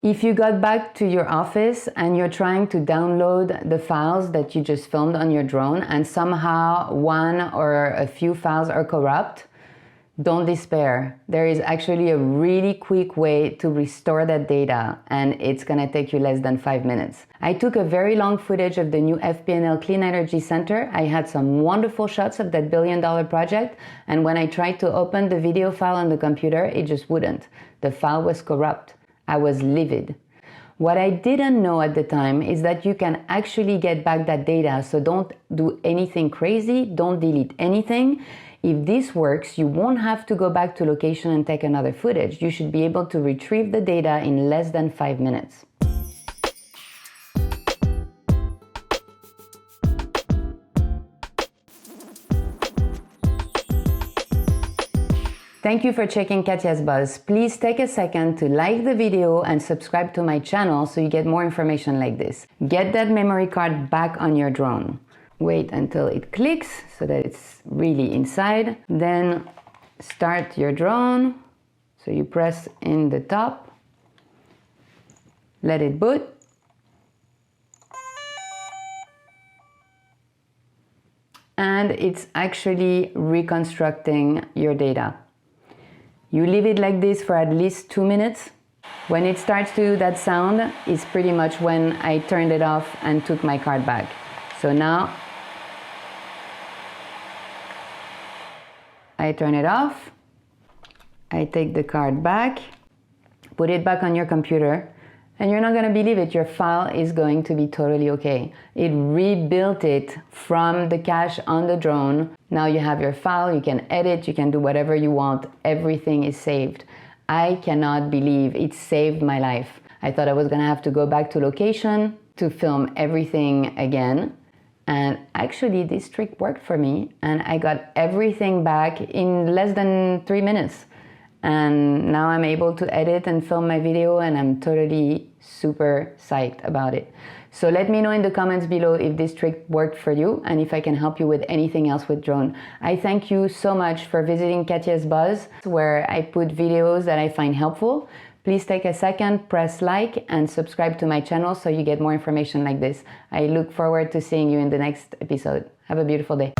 If you got back to your office and you're trying to download the files that you just filmed on your drone and somehow one or a few files are corrupt, don't despair. There is actually a really quick way to restore that data, and it's gonna take you less than 5 minutes. I took a very long footage of the new FPNL Clean Energy Center. I had some wonderful shots of that billion-dollar project, and when I tried to open the video file on the computer, it just wouldn't. The file was corrupt. I was livid. What I didn't know at the time is that you can actually get back that data, so don't do anything crazy, don't delete anything. If this works, you won't have to go back to location and take another footage. You should be able to retrieve the data in less than 5 minutes. Thank you for checking Katya's Buzz. Please take a second to like the video and subscribe to my channel so you get more information like this. Get that memory card back on your drone. Wait until it clicks so that it's really inside. Then start your drone. So you press in the top. Let it boot. And it's actually reconstructing your data. You leave it like this for at least 2 minutes. When it starts to do that sound, it's pretty much when I turned it off and took my card back. So now I turn it off, I take the card back, put it back on your computer, and you're not gonna believe it, your file is going to be totally okay. It rebuilt it from the cache on the drone. Now you have your file, you can edit, you can do whatever you want, everything is saved. I cannot believe it saved my life. I thought I was gonna have to go back to location to film everything again. And actually this trick worked for me and I got everything back in less than 3 minutes. And now I'm able to edit and film my video and I'm totally super psyched about it. So let me know in the comments below if this trick worked for you and if I can help you with anything else with drone. I thank you so much for visiting Katya's Buzz, where I put videos that I find helpful. Please take a second, press like and subscribe to my channel so you get more information like this. I look forward to seeing you in the next episode. Have a beautiful day.